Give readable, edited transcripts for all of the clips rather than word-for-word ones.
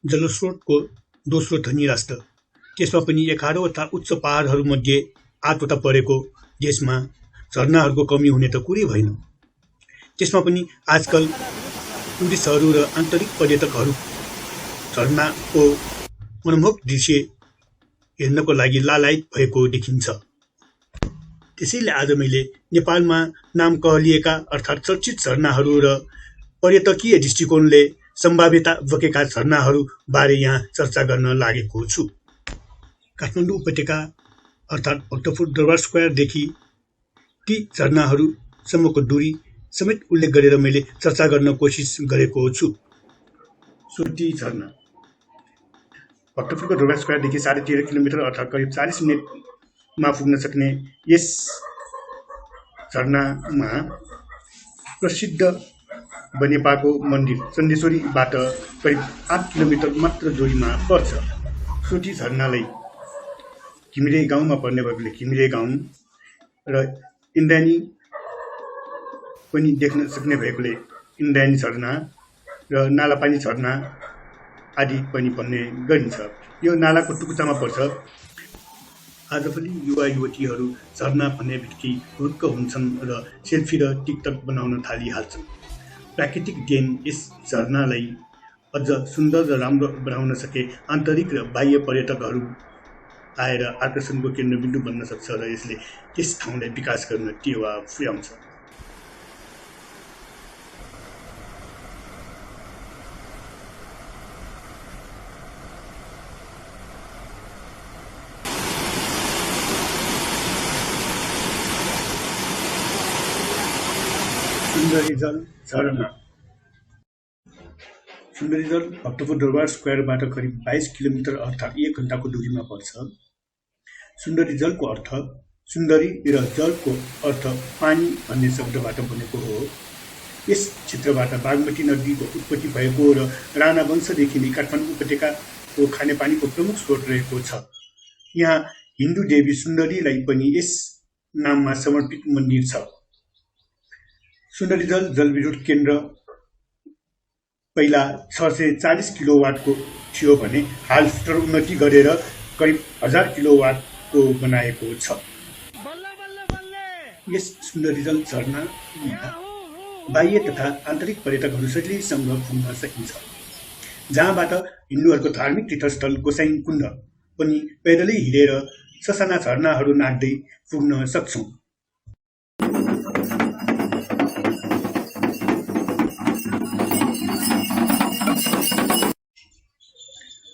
जलस्रोतको दोस्रो धनी राष्ट्र, त्यसमा पनि 11वटा उच्च पहाडहरूमध्ये 8वटा परेको देशमा झरनाहरूको कमी हुने त कुरै भएन। त्यसमा पनि आजकल टुरिस्टहरू र आन्तरिक पर्यटकहरू झरनाको मनमोहक दृश्य हेर्नको लागि लालायत भएको देखिन्छ। त्यसैले आज मैले नेपालमा नाम कहलिएका अर्थात् चर्चित झरनाहरू र पर्यटकीय दृष्टिकोणले सम्भाव्यता बोकेका झरनाहरू बारे यहाँ चर्चा गर्न लागेको छु। काठमाडौँ उपत्यका अर्थात् भक्तपुर दरबार स्क्वायरदेखि ती झरनाहरूसम्मको दूरी समेत उल्लेख गरेर मैले चर्चा गर्न कोसिस गरेको छु। सोटी झरना भक्तपुरको दरबार स्क्वायरदेखि 13.5 किलोमिटर अर्थात् करिब 40 मिनटमा पुग्न सक्ने यस झरनामा प्रसिद्ध बनेपाको मन्दिर चण्डेश्वरीबाट करिब 8 किलोमिटर मात्र दूरीमा पर्छ। सोटी झरनालाई घिमिरे गाउँमा पर्ने भएकोले घिमिरे गाउँ र इन्द्रायणी पनि देख्न सक्ने भएकोले इन्द्रायणी झरना र नालापानी झरना आदि पनि भन्ने गरिन्छ। यो नालाको टुकुचामा पर्छ। आजभोलि युवा युवतीहरू झरना भन्ने बित्तिकै हुरुक्क हुन्छन् र सेल्फी र टिकटक बनाउन थालिहाल्छन्। प्राकृतिक देन यस झरनालाई अझ सुन्दर र राम्रो बनाउन सके आन्तरिक र बाह्य पर्यटकहरू आएर आकर्षणको केन्द्रबिन्दु बन्न सक्छ र यसले त्यस ठाउँलाई विकास गर्न टेवा पुर्याउँछ। सुन्दरीजल झरना सुन्दरीजल भक्तपुर दरबार स्क्वायरबाट करिब 22 किलोमिटर अर्थात् 1 घण्टाको दूरीमा पर्छ। सुन्दरीजलको अर्थ सुन्दरी र जलको अर्थ पानी भन्ने शब्दबाट बनेको हो। यस क्षेत्रबाट बागमती नदीको उत्पत्ति भएको र राणा वंशदेखि नै काठमाडौँ उपत्यकाको खानेपानीको प्रमुख स्रोत रहेको छ। यहाँ हिन्दू देवी सुन्दरीलाई पनि यस नाममा समर्पित मन्दिर छ। सुन्दरीजल जलविद्युत केन्द्र पहिला 640 किलोवाटको थियो भने हाल स्तर उन्नति गरेर करिब 1000 किलोवाटको बनाएको छ। यस सुन्दरीजल झरनामा बाह्य तथा आन्तरिक पर्यटकहरू सजिलैसँग पुग्न सकिन्छ। जहाँबाट हिन्दूहरूको धार्मिक तीर्थस्थल गोसाइँ कुण्ड पनि पैदलै हिँडेर ससाना झरनाहरू नाच्दै पुग्न सक्छौँ।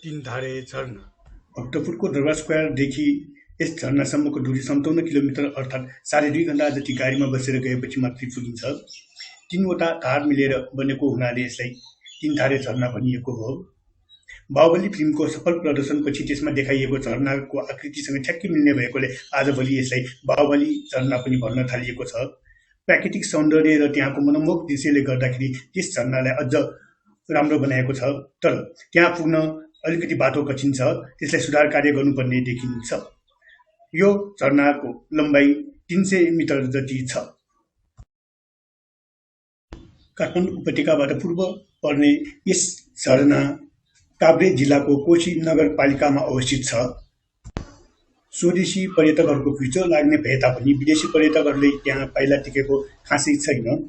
तीनधारे झरना भक्तपुरको दरबार स्क्वायरदेखि यस झरनासम्मको दूरी 57 किलोमिटर अर्थात् 2.5 घण्टा जति गाडीमा बसेर गएपछि मात्रै पुगिन्छ। 3वटा धार मिलेर बनेको हुनाले यसलाई तीनधारे झरना भनिएको हो। बाहुबली फिल्मको सफल प्रदर्शनपछि त्यसमा देखाइएको झरनाको आकृतिसँग ठ्याक्कै मिल्ने भएकोले आजभोलि यसलाई बाहुबली झरना पनि भन्न थालिएको छ। प्राकृतिक सौन्दर्य र त्यहाँको मनमोहक दृश्यले गर्दाखेरि त्यस झरनालाई अझ राम्रो बनाएको छ। तर त्यहाँ पुग्न अलिकति बाटो कठिन छ। त्यसलाई सुधार कार्य गर्नुपर्ने देखिन्छ। यो झरनाको लम्बाइ 300 मिटर जति छ। काठमाडौँ उपत्यकाबाट पूर्व पर्ने यस झरना काभ्रे जिल्लाको कोशी नगरपालिकामा अवस्थित छ। स्वदेशी पर्यटकहरूको घुइँचो लाग्ने भए तापनि विदेशी पर्यटकहरूले त्यहाँ पाइला टिकेको खासै छैन।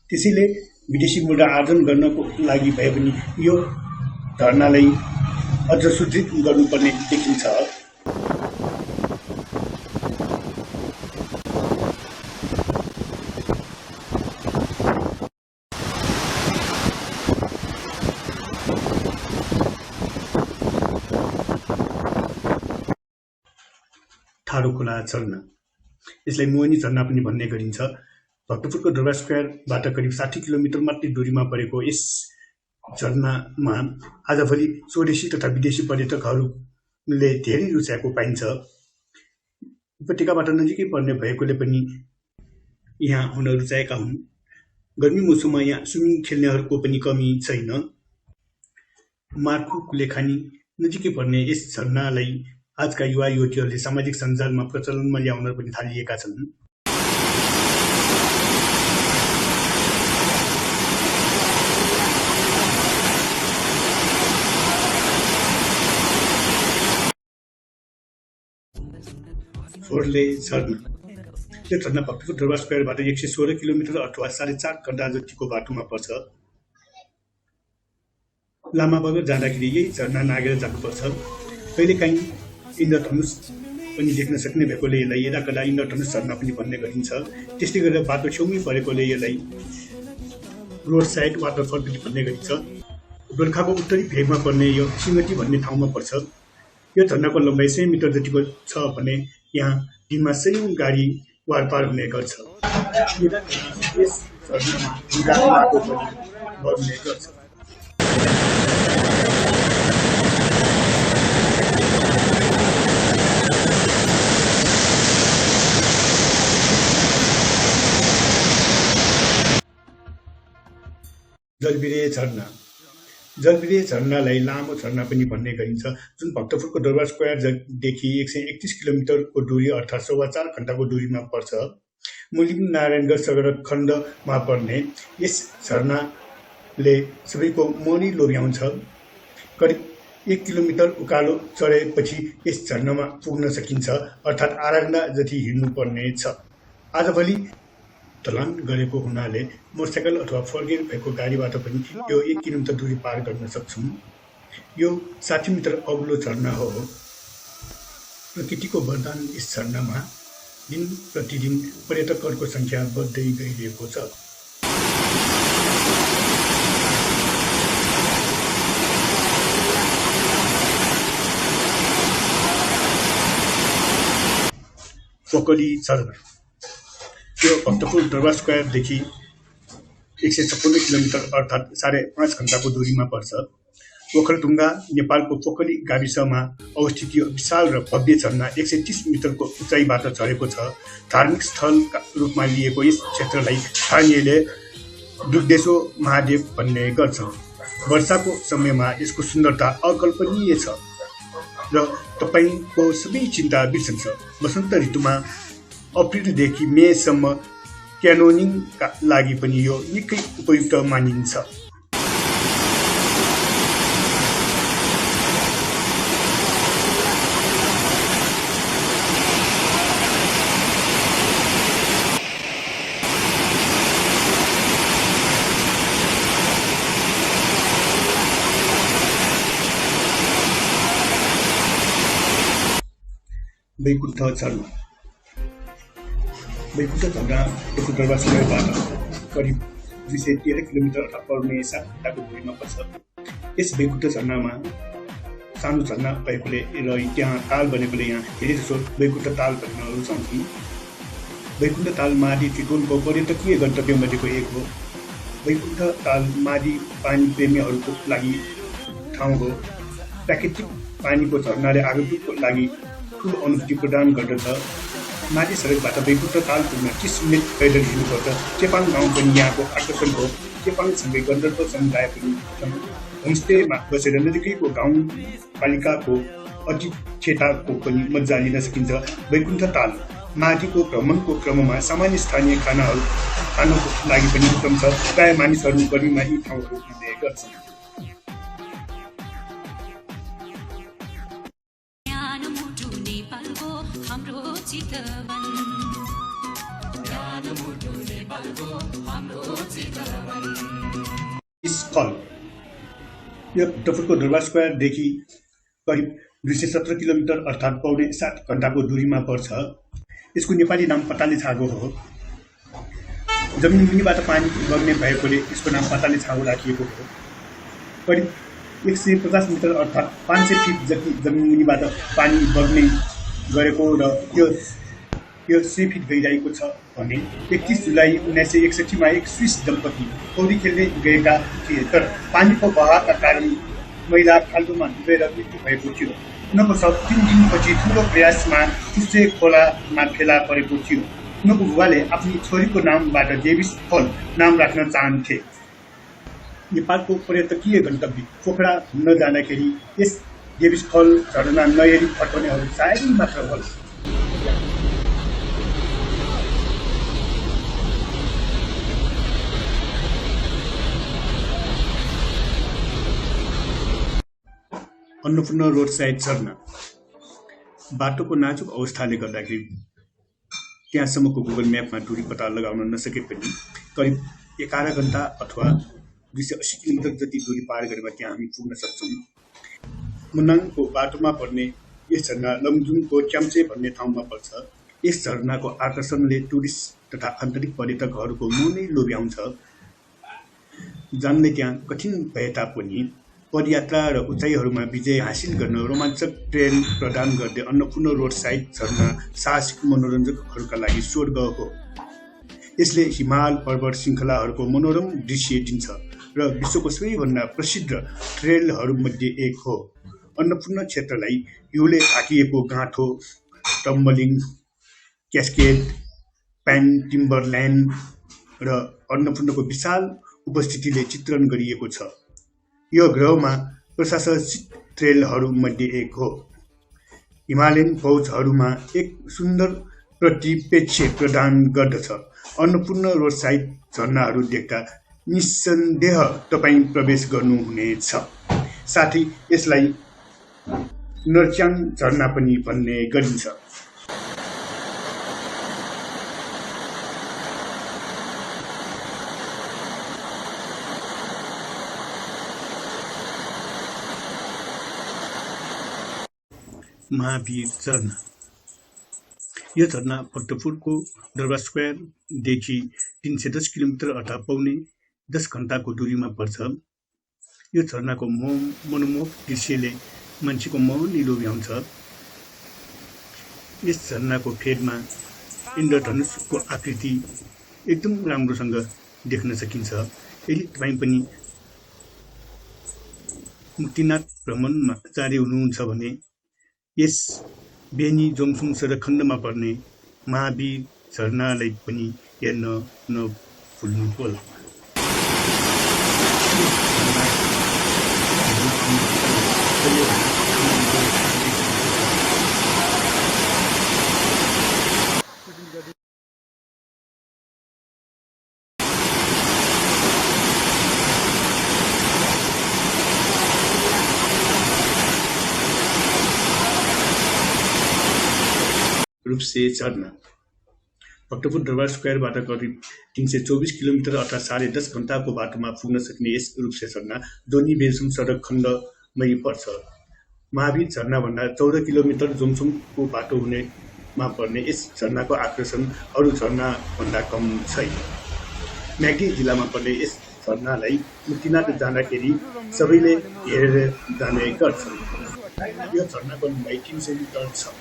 त्यसैले विदेशी मुद्रा आर्जन गर्नको लागि भए पनि यो झरनालाई अझ सुदृढ गर्नुपर्ने देखिन्छ। ठाडो खोला झरना यसलाई मोहनी झरना पनि भन्ने गरिन्छ। भक्तपुरको दरबार स्क्वायरबाट करिब 60 किलोमिटर मात्रै दूरीमा परेको यस झरनामा आजभोलि स्वदेशी तथा विदेशी पर्यटकहरूले धेरै रुचाएको पाइन्छ। उपत्यकाबाट नजिकै पर्ने भएकोले पनि यहाँ हुन रुचाएका हुन्। गर्मी मौसममा यहाँ स्विमिङ खेल्नेहरूको पनि कमी छैन। मार्खु कुलेखानी नजिकै पर्ने यस झरनालाई आजका युवा युवतीहरूले सामाजिक सञ्जालमा प्रचलनमा ल्याउन पनि थालिएका छन्। फोर्ले झरना। यो झरना भक्तपुर दरबार स्क्वायरबाट 116 किलोमिटर अथवा 4.5 घण्टा जतिको बाटोमा पर्छ। लामा बगर जाँदाखेरि यही झरना नागेर जानुपर्छ। कहिलेकाहीँ इन्द्रधनुष पनि देख्न सक्ने भएकोले यसलाई यदाकदा इन्द्रधनुष झरना पनि भन्ने गरिन्छ। त्यस्तै गरेर बाटो छेउमै परेकोले यसलाई रोड साइड वाटरफल पनि भन्ने गरिन्छ। गोर्खाको उत्तरी भेगमा पर्ने यो सिङ्गटी भन्ने ठाउँमा पर्छ। यो झरनाको लम्बाइ 100 मिटर जतिको छ भने यहाँ दिनमा 100 गाडी वारपार हुने गर्छ। यस झरनामा ढुङ्गाको बाटो पनि बग्ने गर्छ। जलबिरे झरना। जलबिरे झरनालाई लामो झरना पनि भन्ने गरिन्छ, जुन भक्तपुरको दरबार स्क्वायरदेखि 131 किलोमिटरको दूरी अर्थात् 4.25 घण्टाको दूरीमा पर्छ। मुलिम नारायणगढ सगरखण्डमा पर्ने यस झरनाले सबैको मनै लोभ्याउँछ। करिब 1 किलोमिटर उकालो चढेपछि यस झरनामा पुग्न सकिन्छ, अर्थात् आधा घण्टा जति हिँड्नुपर्ने छ। आजभोलि ढलान गरेको हुनाले मोटरसाइकल अथवा फर्केर भएको गाडीबाट पनि यो 1 किलोमिटर दूरी पार गर्न सक्छौँ। यो 60 मिटर अग्लो झरना हो। प्रकृतिको वरदान यस झरनामा दिन प्रतिदिन पर्यटकहरूको सङ्ख्या बढ्दै गइरहेको छ। पोकली झरना। यो भक्तपुर दरबार स्क्वायरदेखि 156 किलोमिटर अर्थात् 5.5 घण्टाको दूरीमा पर्छ। ओखलढुङ्गा नेपालको पोकली गाविसमा अवस्थित यो विशाल र भव्य झरना 130 मिटरको उचाइबाट झरेको छ। धार्मिक स्थलका रूपमा लिएको यस क्षेत्रलाई स्थानीयले दुग्धेश्व महादेव भन्ने गर्छ। वर्षाको समयमा यसको सुन्दरता अकल्पनीय छ र तपाईँको सबै चिन्ता बिर्सन्छ। वसन्त ऋतुमा अप्रिलदेखि मेसम्म क्यानोनिङका लागि पनि यो निकै उपयुक्त मानिन्छ। बैकुण्ठ झरना। बैकुण्ठ झरना भक्तपुर दरबार स्क्वायरबाट करिब 213 किलोमिटर अर्थात् पौने 7 घण्टाको दूरीमा पर्छ। यस बैकुण्ठ झरनामा सानो झरना भएकोले र त्यहाँ ताल बनेकोले यहाँ धेरै जसो बैकुण्ठ ताल भन्न रुचाउँछौँ। बैकुण्ठ ताल माडी चितवनको पर्यटकीय गन्तव्यमध्येको एक हो। बैकुण्ठ ताल माडी पानी प्रेमीहरूको लागि ठाउँ हो। प्राकृतिक पानीको झरनाले आगन्तुकको लागि ठुलो अनुभूति प्रदान गर्दछ। माडी सडकबाट बैकुण्ठ ताल पुग्न 30 मिनट पैदल हिँड्नुपर्छ। चेपाङ गाउँ पनि यहाँको आकर्षण हो। चेपाङसँगै गन्धर्व समुदाय पनि छन्। होमस्टेमा बसेर नजिकैको गाउँपालिकाको अतिथ्यताको पनि मजा लिन सकिन्छ। बैकुण्ठ ताल माडीको भ्रमणको क्रममा सामान्य स्थानीय खानाहरू खानको लागि पनि उत्तम छ। प्राय मानिसहरू गर्मीमा यी ठाउँहरू हिँड्ने गर्छन्। स्थल। यो भक्तपुरको दरबार स्क्वायरदेखि करिब 217 किलोमिटर अर्थात् पौने 7 घण्टाको दूरीमा पर्छ। यसको नेपाली नाम पताले छागो हो। जमिन मुनिबाट पानी बग्ने भएकोले यसको नाम पताले छागो राखिएको हो। करिब 150 मिटर अर्थात् 500 फिट जति जमिन मुनिबाट पानी बग्ने गरेको र यो 100 फिट गइरहेको छ भने 31 जुलाई 1961 एक स्विस दम्पति पौडी खेल्ने गएका थिए, तर पानीको बहावका कारण महिला खाल्डोमा डुबेर मृत्यु भएको थियो। उनको शव 3 दिनपछि ठुलो प्रयासमा तुसे खोलामा फेला परेको थियो। उनको बुबाले आफ्नी छोरीको नामबाट डेभिस फल नाम राख्न चाहन्थे। नेपालको पर्यटकीय गन्तव्य पोखरा घुम्न जाँदाखेरि यस डेभिस फल झरना नहेरी फर्कनेहरू सायदै मात्र होला। अन्नपूर्ण रोड साइड झरना। बाटोको नाजुक अवस्थाले गर्दाखेरि त्यहाँसम्मको गुगल म्यापमा दूरी पत्ता लगाउन नसके पनि करिब 11 घण्टा अथवा 280 किलोमिटर जति दूरी पार गरेमा त्यहाँ हामी पुग्न सक्छौँ। मुनाङको बाटोमा पर्ने यस झरना लमजुङको च्याम्चे भन्ने ठाउँमा पर्छ। यस झरनाको आकर्षणले टुरिस्ट तथा आन्तरिक पर्यटकहरूको मनै लोभ्याउँछ। जानले त्यहाँ कठिन भए तापनि पदयात्रा र उचाइहरूमा विजय हासिल गर्न रोमाञ्चक ट्रेल प्रदान गर्दै अन्नपूर्ण रोड साइड झरना साहसिक मनोरञ्जकहरूका लागि स्वर्ग हो। यसले हिमाल पर्वत श्रृङ्खलाहरूको मनोरम दृश्य दिन्छ र विश्वको सबैभन्दा प्रसिद्ध ट्रेलहरूमध्ये एक हो। अन्नपूर्ण क्षेत्रलाई हिउँले ढाकिएको गाँठो, टम्बलिङ, क्यास्केड, पाइन टिम्बरल्यान्ड र अन्नपूर्णको विशाल उपस्थितिले चित्रण गरिएको छ। यो ग्रहमा प्रशासित ट्रेलहरूमध्ये एक हो। हिमालयन फौजहरूमा एक सुन्दर प्रतिपेक्ष प्रदान गर्दछ। अन्नपूर्ण रोड साइड झरनाहरू देख्दा निस्सन्देह तपाईँ प्रवेश गर्नुहुनेछ। साथै यसलाई नर्च्याङ झरना पनि भन्ने गरिन्छ। महावीर झरना। यो झरना भक्तपुरको दरबार स्क्वायरदेखि 310 किलोमिटर अथवा पौने 10 घण्टाको दूरीमा पर्छ। यो झरनाको मनोमोहक दृश्यले मान्छेको मन लोभ्याउँछ। यस झरनाको फेदमा इन्द्रधनुषको आकृति एकदम राम्रोसँग देख्न सकिन्छ। यदि तपाईँ पनि मुक्तिनाथ भ्रमणमा जारी हुनुहुन्छ भने यस बेनी जोङसुङ सडक खण्डमा पर्ने महावीर झरनालाई पनि हेर्न नभुल्नुहोला। रूपसे झरना। भक्तपुर दरबार स्क्वायरबाट करिब 324 किलोमिटर अथवा 10.5 घण्टाको बाटोमा पुग्न सक्ने यस रूपसे झरना जोनी बेलसुङ सडक खण्डमै पर्छ। महावीर झरनाभन्दा 14 किलोमिटर जोङसुङको बाटो हुनेमा पर्ने यस झरनाको आकर्षण अरू झरनाभन्दा कम छैन। म्याग्दी जिल्लामा पर्ने यस झरनालाई मुक्तिनाथ जाँदाखेरि सबैले हेरेर जाने गर्छन्। यो झरनाको लम्बाइ 300 मिटर छ।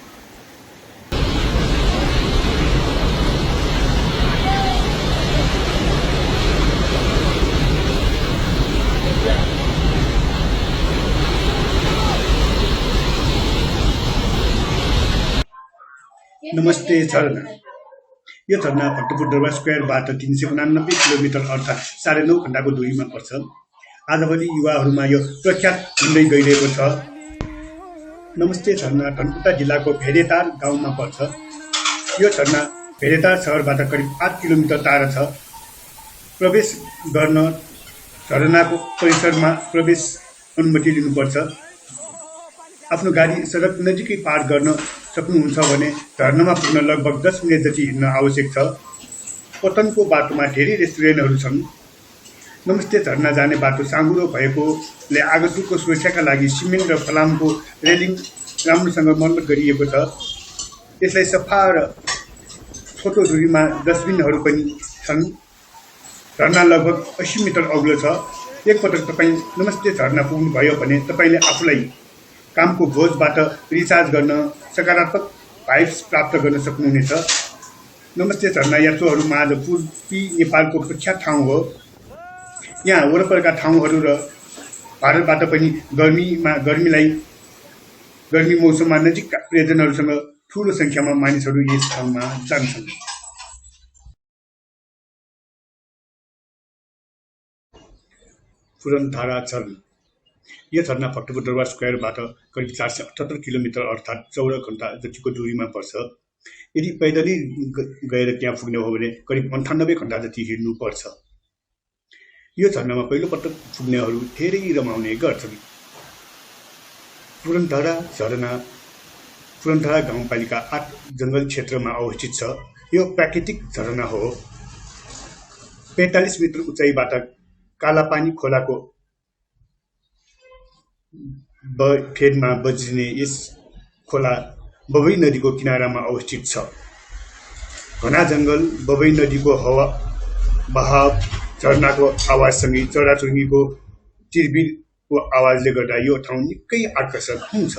नमस्ते झरना। यो झरना भक्तपुर दरबार स्क्वायरबाट 389 किलोमिटर अर्थात् 9.5 घण्टाको दूरीमा पर्छ। आजभोलि युवाहरूमा यो प्रख्यात हुँदै गइरहेको छ। नमस्ते झरना धनकुटा जिल्लाको भेडेटार गाउँमा पर्छ। यो झरना भेडेटार सहरबाट करिब 8 किलोमिटर टाढा छ। प्रवेश गर्न झरनाको परिसरमा प्रवेश अनुमति लिनुपर्छ। आफ्नो गाडी सडक नजिकै पार गर्न सक्नुहुन्छ भने झरनामा पुग्न लगभग 10 मिनेट जति हिँड्न आवश्यक छ। पतनको बाटोमा धेरै रेस्टुरेन्टहरू छन्। नमस्ते झरना जाने बाटो साँघुरो भएकोले आगन्तुकको सुरक्षाका लागि सिमेन्ट र फलामको रेलिङ राम्रोसँग मर्मत गरिएको छ। यसलाई सफा र छोटो दूरीमा डस्टबिनहरू पनि छन्। झरना लगभग 80 मिटर अग्लो छ। एकपटक तपाईँ नमस्ते झरना पुग्नुभयो भने तपाईँले आफूलाई कामको बोझबाट रिचार्ज गर्न सकारात्मक भाइब्स प्राप्त गर्न सक्नुहुनेछ। नमस्ते झरना यात्रुहरूमाझ पूर्वी नेपालको प्रख्यात ठाउँ हो। यहाँ वरपरका ठाउँहरू र भारतबाट पनि गर्मी मौसममा नजिकका प्रियजनहरूसँग ठूलो सङ्ख्यामा मानिसहरू यस ठाउँमा जान्छन्। पुरनधारा झरना। यो झरना भक्तपुर दरबार स्क्वायरबाट करिब 478 किलोमिटर अर्थात् 14 घण्टा जतिको दूरीमा पर्छ। यदि पैदलै गएर त्यहाँ पुग्ने हो भने करिब 98 घण्टा जति हिँड्नुपर्छ। यो झरनामा पहिलोपटक पुग्नेहरू धेरै रमाउने गर्छन्। पुरनधारा झरना पुरनथला गाउँपालिका 8 जङ्गल क्षेत्रमा अवस्थित छ। यो प्राकृतिक झरना हो। 45 मिटर उचाइबाट कालापानी खोलाको फेदमा बज्रिने यस खोला बबई नदीको किनारामा अवस्थित छ। घना जङ्गल, बबई नदीको हावा बहाव, झरनाको आवाजसँगै चराचुरुङ्गीको चिरबिरको आवाजले गर्दा यो ठाउँ निकै आकर्षक हुन्छ।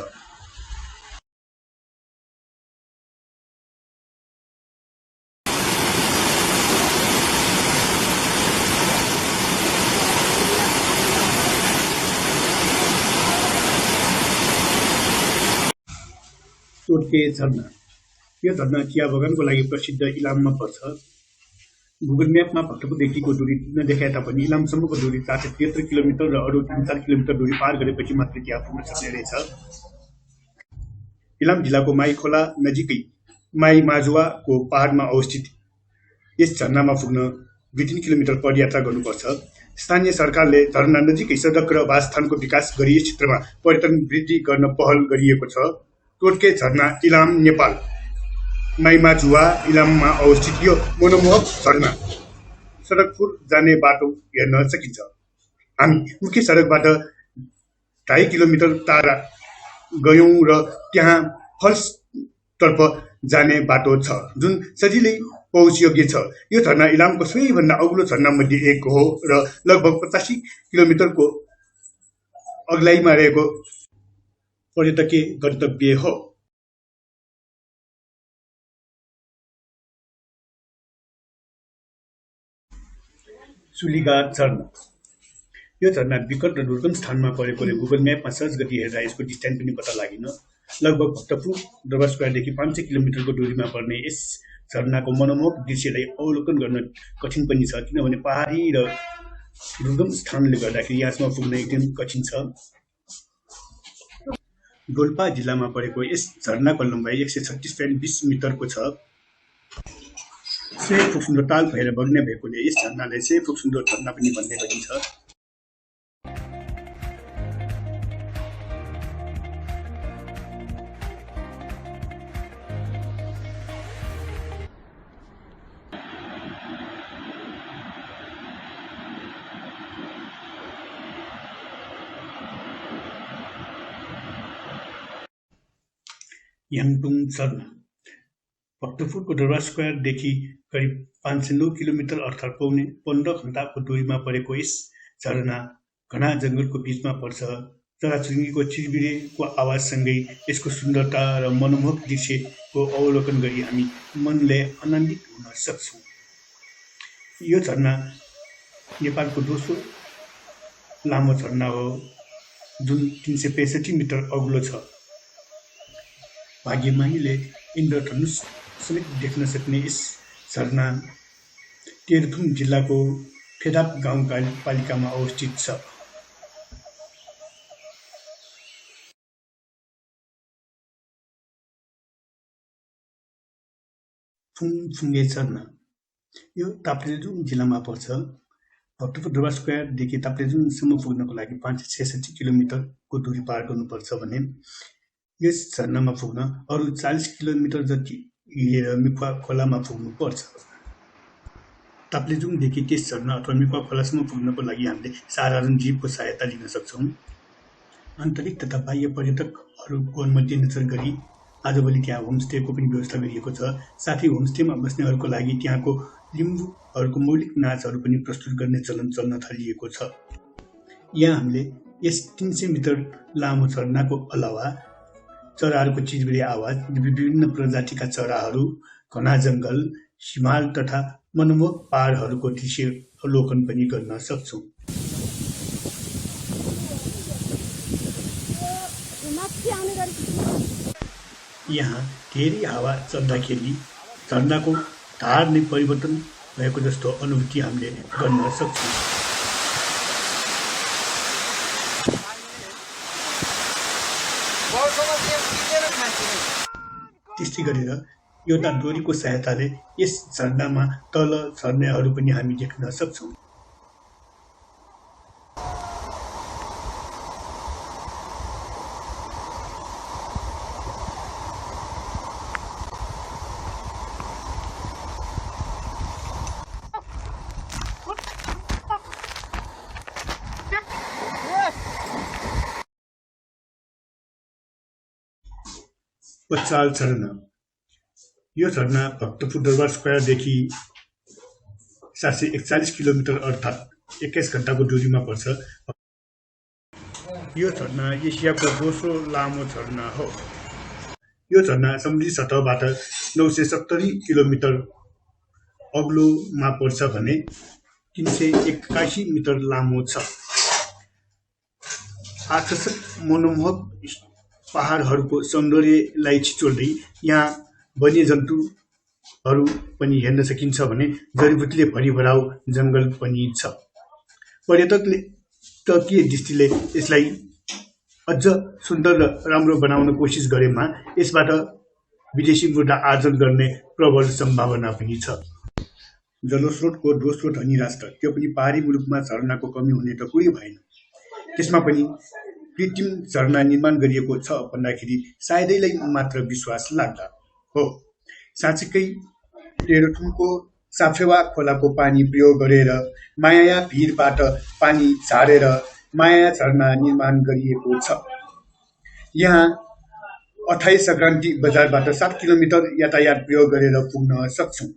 तोड्के झरना। यो झरना चिया बगानको लागि प्रसिद्ध इलाममा पर्छ। गुगल म्यापमा भक्तपुरदेखिको दूरी नदेखाए तापनि इलामसम्मको दूरी 473 किलोमिटर र अरू 3-4 किलोमिटर दूरी पार गरेपछि मात्रै त्यहाँ पुग्न सक्ने रहेछ। इलाम जिल्लाको माई खोला नजिकै माई माजुवाको पहाडमा अवस्थित यस झरनामा पुग्न 2-3 किलोमिटर पदयात्रा गर्नुपर्छ। स्थानीय सरकारले झरना नजिकै सडक र वासस्थानको विकास गरी यस क्षेत्रमा पर्यटन वृद्धि गर्न पहल गरिएको छ। तोड्के झरना इलाम, नेपाल। माइमाजुवा इलाममा अवस्थित यो मनमोहक झरना सडकपुर जाने बाटो हेर्न सकिन्छ। हामी मुख्य सडकबाट 2.5 किलोमिटर टाढा गयौँ र त्यहाँ फल्सतर्फ जाने बाटो छ, जुन सजिलै पहुँचयोग्य छ। यो झरना इलामको सबैभन्दा अग्लो झरनामध्ये एक हो र लगभग 85 किलोमिटरको अग्लाइमा रहेको पर्यटकीय गन्तव्य हो। सुलीघाट झरना। यो झरना विकट र दुर्गम स्थानमा परेकोले गुगल म्यापमा सर्च गरी हेर्दा यसको डिस्टेन्स पनि पत्ता लागेन। लगभग भक्तपुर दरबार स्क्वायरदेखि 500 किलोमिटरको दूरीमा पर्ने यस झरनाको मनमोहक दृश्यलाई अवलोकन गर्न कठिन पनि छ, किनभने पहाडी र दुर्गम स्थानले गर्दाखेरि यहाँसम्म पुग्न एकदम कठिन छ। डोल्पा जिल्लामा परेको यस झरनाको लम्बाइ 136.20 मिटरको छ। से फुट सुन्दर ताल भएर बग्ने भएकोले यस झरनालाई से फुट सुन्दर झरना पनि भन्ने गरिन्छ। याङटुङ झरना। भक्तपुरको दरबार स्क्वायरदेखि करिब 509 किलोमिटर अर्थात् पौने 15 घण्टाको दूरीमा परेको यस झरना घना जङ्गलको बीचमा पर्छ। चराचुरुङ्गीको चिरबिरेको आवाजसँगै यसको सुन्दरता र मनमोहक दृश्यको अवलोकन गरी हामी मनले आनन्दित हुन सक्छौँ। यो झरना नेपालको दोस्रो लामो झरना हो, जुन 365 मिटर अग्लो छ। भाग्यमानीले इन्द्रधनुष समेत देख्न सक्ने यस झरना तेह्रथुम जिल्लाको फेदाप गाउँपालिकामा अवस्थित छ। फुङफुङ्गे झरना। यो ताप्लेजुङ जिल्लामा पर्छ। भक्तपुर दरबार स्क्वायरदेखि ताप्लेजुङसम्म पुग्नको लागि 566 किलोमिटरको दूरी पार गर्नुपर्छ भने यस झरनामा पुग्न अरू 40 किलोमिटर जति हिँडेर मिखुवा खोलामा पुग्नु पर्छ। ताप्लेजुङदेखि त्यस झरना अथवा मिखुवा खोलासम्म पुग्नको लागि हामीले साधारण जीवको सहायता लिन सक्छौँ। आन्तरिक तथा बाह्य पर्यटकहरूको मध्यनजर गरी आजभोलि त्यहाँ होमस्टेको पनि व्यवस्था गरिएको छ। साथै होमस्टेमा बस्नेहरूको लागि त्यहाँको लिम्बूहरूको मौलिक नाचहरू पनि प्रस्तुत गर्ने चलन चल्न थालिएको छ। यहाँ हामीले यस 300 मिटर लामो झरनाको अलावा चराहरूको चिरबिरे आवाज, विभिन्न प्रजातिका चराहरू, घना जङ्गल, हिमाल तथा मनमोहक पहाडहरूको दृश्य अवलोकन पनि गर्न सक्छौँ। यहाँ धेरै हावा चल्दाखेरि झरनाको धार नै परिवर्तन भएको जस्तो अनुभूति हामीले गर्न सक्छौँ। त्यस्तै गरेर एउटा डोरीको सहायताले यस झरनामा तल झर्नेहरू पनि हामी देख्न सक्छौँ। पचाल झरना। यो झरना भक्तपुर दरबार स्क्वायरदेखि 741 किलोमिटर अर्थात् 21 घण्टाको दूरीमा पर्छ। यो झरना एसियाको दोस्रो लामो झरना हो। यो झरना समुद्री सतहबाट 970 किलोमिटर अग्लोमा पर्छ भने 381 मिटर लामो छ। आकर्षक मनमोहक पहाडहरूको सौन्दर्यलाई छिचोल्दै यहाँ वन्यजन्तुहरू पनि हेर्न सकिन्छ भने जडीबुटीले भरिभराउ जङ्गल पनि छ। पर्यटकीय दृष्टिले यसलाई अझ सुन्दर र राम्रो बनाउन कोसिस गरेमा यसबाट विदेशी मुद्रा आर्जन गर्ने प्रबल सम्भावना पनि छ। जलस्रोतको दोस्रो धनी राष्ट्र, त्यो पनि पहाडी मुलुकमा झरनाको कमी हुने त कुरै भएन। त्यसमा पनि कृत्रिम झरना निर्माण गरिएको छ भन्दाखेरि सायदैलाई मात्र विश्वास लाग्दा हो। साँच्चीकै तेह्रथुमको साफेवा खोलाको पानी प्रयोग गरेर माया भिरबाट पानी झारेर माया झरना निर्माण गरिएको छ। यहाँ 28 सङ्क्रान्ति बजारबाट 7 किलोमिटर यातायात प्रयोग गरेर पुग्न सक्छौँ।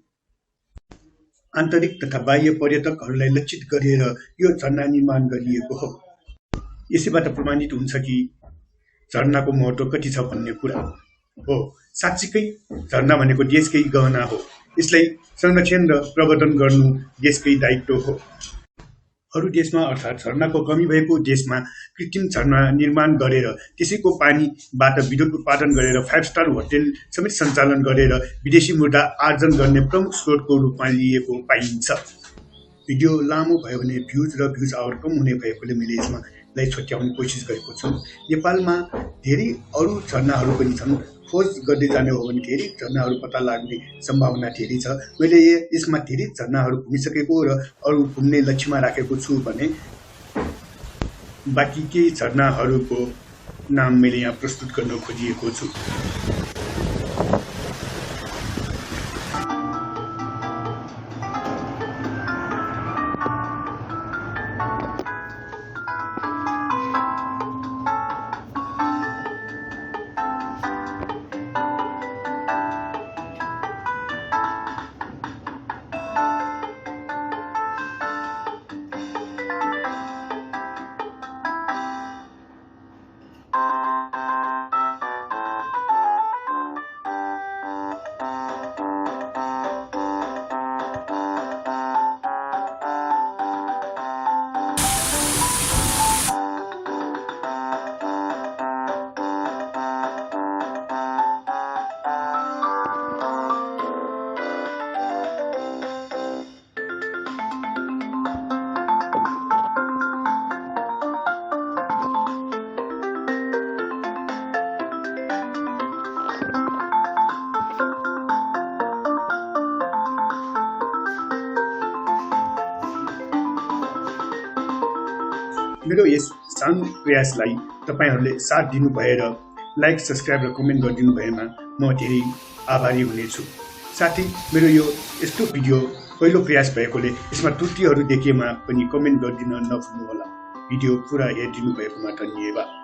आन्तरिक तथा बाह्य पर्यटकहरूलाई लक्षित गरेर यो झरना निर्माण गरिएको हो। यसैबाट प्रमाणित हुन्छ कि झरनाको महत्त्व कति छ भन्ने कुरा हो। साँच्चीकै झरना भनेको देशकै गहना हो। यसलाई संरक्षण र प्रवर्धन गर्नु देशकै दायित्व हो। अरू देशमा अर्थात् झरनाको कमी भएको देशमा कृत्रिम झरना निर्माण गरेर त्यसैको पानीबाट विद्युत उत्पादन गरेर 5 स्टार होटेल समेत सञ्चालन गरेर विदेशी मुद्रा आर्जन गर्ने प्रमुख स्रोतको रूपमा लिएको पाइन्छ। भिडियो लामो भयो भने भ्युज र भ्युज आवर कम हुने भएकोले मैले यसमा छुट्याउने कोसिस गरेको छु। नेपालमा धेरै अरू झरनाहरू पनि छन्। खोज गर्दै जाने हो भने धेरै झरनाहरू पत्ता लाग्ने सम्भावना धेरै छ। मैले यसमा धेरै झरनाहरू घुमिसकेको र अरू घुम्ने लक्ष्यमा राखेको छु भने बाँकी केही झरनाहरूको नाम मैले यहाँ प्रस्तुत गर्न खोजिएको छु। मेरो यस सानो प्रयासलाई तपाईहरूले साथ दिनु भएर लाइक, सब्स्क्राइब र कमेन्ट गरिदिनु भएमा म धेरै आभारी हुनेछु। साथै मेरो यो यस्तो भिडियो पहिलो प्रयास भएकोले यसमा त्रुटिहरू देखिएमा पनि कमेन्ट गरिदिन नभुल्नुहोला। भिडियो पुरा हेरिदिनु भएकोमा धन्यवाद।